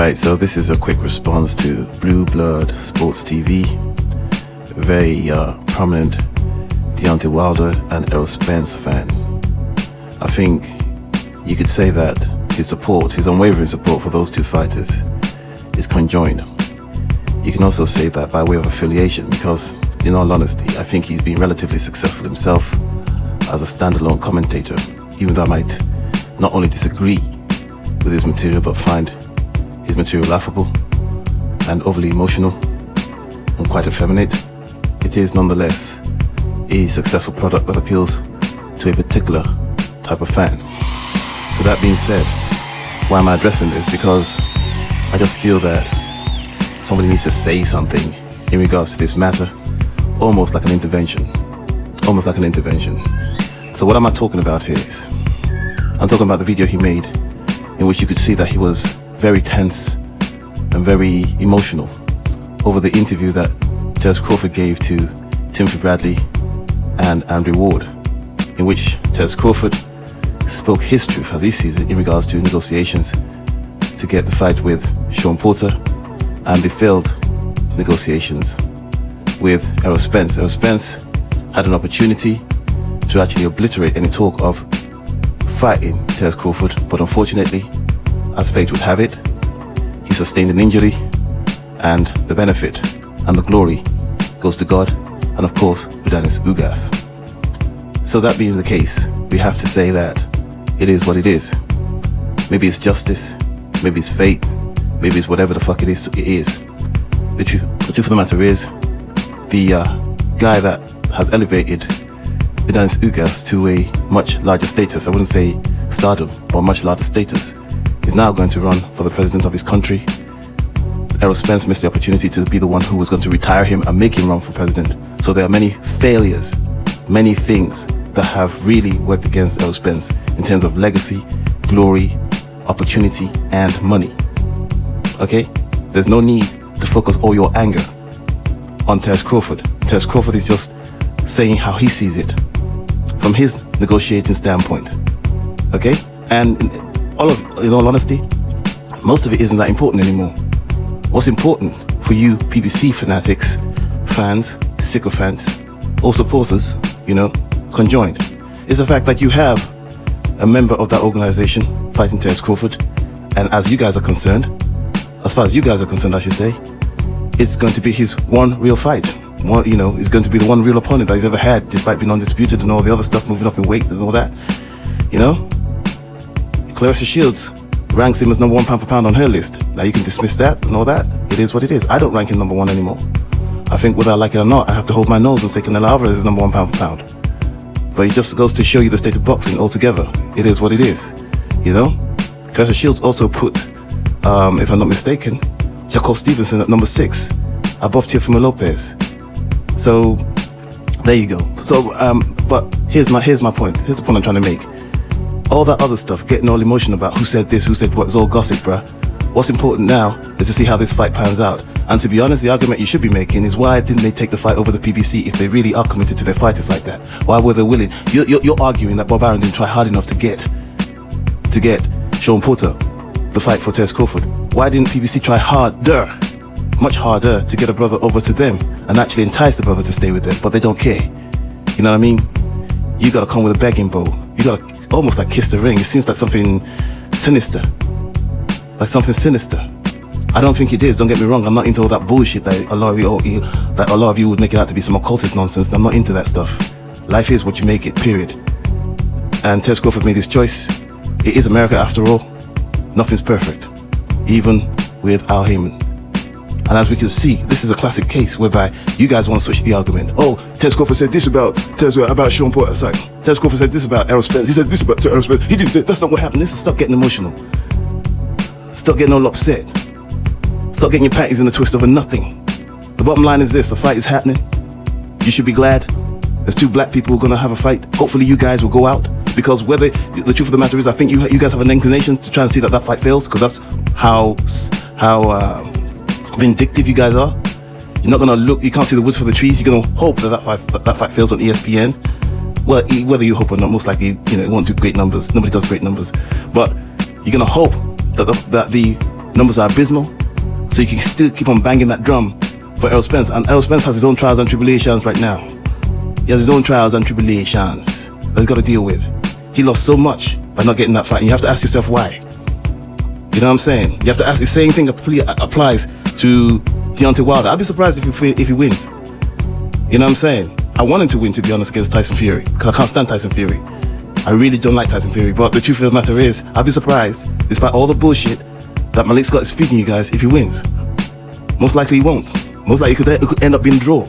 Right, so this is a quick response to Blue Blood Sports TV. Very prominent Deontay Wilder and Errol Spence fan. I think you could say that his support, his unwavering support for those two fighters is conjoined. You can also say that by way of affiliation, because in all honesty, I think he's been relatively successful himself as a standalone commentator, even though I might not only disagree with his material but find his material laughable and overly emotional and quite effeminate. It is nonetheless a successful product that appeals to a particular type of fan. So that being said, why am I addressing this? Because I just feel that somebody needs to say something in regards to this matter, almost like an intervention. So what am I talking about here is, I'm talking about the video he made in which you could see that he was very tense and very emotional over the interview that Terence Crawford gave to Timothy Bradley and Andrew Ward, in which Terence Crawford spoke his truth as he sees it in regards to negotiations to get the fight with Sean Porter and the failed negotiations with Errol Spence. Errol Spence had an opportunity to actually obliterate any talk of fighting Terence Crawford, but unfortunately, as fate would have it, he sustained an injury, and the benefit and the glory goes to God and of course Udanis Ugas. So that being the case, we have to say that it is what it is. Maybe it's justice, maybe it's fate, maybe it's whatever the fuck it is. The truth of the matter is, the guy that has elevated Udanis Ugas to a much larger status, I wouldn't say stardom, but much larger status, is now going to run for the president of his country. Errol Spence missed the opportunity to be the one who was going to retire him and make him run for president. So there are many failures, many things that have really worked against Errol Spence in terms of legacy, glory, opportunity, and money. Okay? There's no need to focus all your anger on Terence Crawford. Terence Crawford is just saying how he sees it from his negotiating standpoint. Okay? And in all honesty, most of it isn't that important anymore. What's important for you PBC fanatics, fans, sycophants, or supporters, conjoined, is the fact that you have a member of that organization fighting Terence Crawford, and as you guys are concerned, as far as you guys are concerned, I should say, it's going to be his one real fight. It's going to be the one real opponent that he's ever had, despite being undisputed and all the other stuff, moving up in weight and all that. Clarissa Shields ranks him as number 1 pound for pound on her list. Now you can dismiss that and all that. It is what it is. I don't rank him number 1 anymore. I think whether I like it or not, I have to hold my nose and say Canelo Alvarez is number 1 pound for pound. But it just goes to show you the state of boxing altogether. It is what it is. Clarissa Shields also put, if I'm not mistaken, Shakur Stevenson at number 6, above Teofimo Lopez. So there you go. So but here's my point. Here's the point I'm trying to make. All that other stuff, getting all emotional about who said this, who said what, is all gossip, bruh. What's important now is to see how this fight pans out. And to be honest, the argument you should be making is, why didn't they take the fight over the PBC if they really are committed to their fighters like that? Why were they willing? You're arguing that Bob Arum didn't try hard enough to get Sean Porter the fight for Terence Crawford. Why didn't PBC try harder, much harder, to get a brother over to them and actually entice the brother to stay with them? But they don't care. You know what I mean? You gotta come with a begging bowl. You gotta almost like kiss the ring. It seems like something sinister. I don't think it is. Don't get me wrong. I'm not into all that bullshit that a lot of you would make it out to be some occultist nonsense. I'm not into that stuff. Life is what you make it, period. And Terence Crawford made his choice. It is America after all. Nothing's perfect, even with Al Heyman. And as we can see, this is a classic case whereby you guys want to switch the argument. Oh, Terence Crawford said this about Sean Porter. Sorry, Terence Crawford said this about Errol Spence. He said this about Errol Spence. He didn't say. That's not what happened. Listen, stop getting emotional. Stop getting all upset. Stop getting your panties in the twist over nothing. The bottom line is this: the fight is happening. You should be glad. There's 2 black people who are going to have a fight. Hopefully, you guys will go out, because whether the truth of the matter is, I think you guys have an inclination to try and see that fight fails, because that's how vindictive you guys are. You're not gonna look. You can't see the woods for the trees. You're gonna hope that fight fails on ESPN. Well, whether you hope or not, most likely, it won't do great numbers. Nobody does great numbers, but you're gonna hope that the numbers are abysmal, so you can still keep on banging that drum for Errol Spence. And Errol Spence has his own trials and tribulations right now. He has his own trials and tribulations that he's got to deal with. He lost so much by not getting that fight, and you have to ask yourself why. You know what I'm saying? You have to ask. The same thing applies to Deontay Wilder. I'd be surprised if he wins. You know what I'm saying? I want him to win, to be honest, against Tyson Fury, because I can't stand Tyson Fury. I really don't like Tyson Fury, but the truth of the matter is, I'd be surprised, despite all the bullshit that Malik Scott is feeding you guys, if he wins. Most likely he won't. Most likely it could end up being a draw,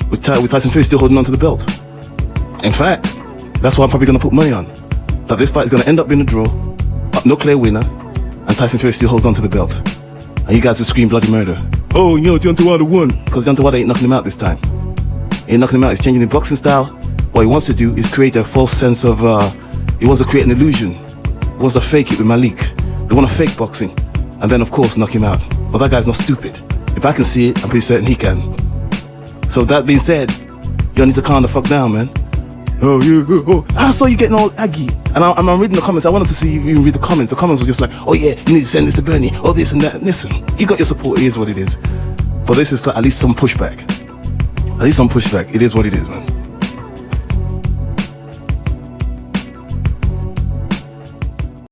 with Tyson Fury still holding on to the belt. In fact, that's why I'm probably going to put money on, that this fight is going to end up being a draw, no clear winner, and Tyson Fury still holds on to the belt. And you guys will scream bloody murder. Oh, you know, Deontay Wilder won. Because Deontay Wilder ain't knocking him out this time. He ain't knocking him out. He's changing the boxing style. What he wants to do is create a false sense of, he wants to create an illusion. He wants to fake it with Malik. They want to fake boxing. And then, of course, knock him out. But that guy's not stupid. If I can see it, I'm pretty certain he can. So that being said, you need to calm the fuck down, man. Oh, yeah, oh. I saw you getting all aggy. And I'm reading the comments. I wanted to see you read the comments. The comments were just like, oh yeah, you need to send this to Bernie. Oh, this and that. Listen, you got your support. It is what it is. But this is like at least some pushback. At least some pushback. It is what it is, man.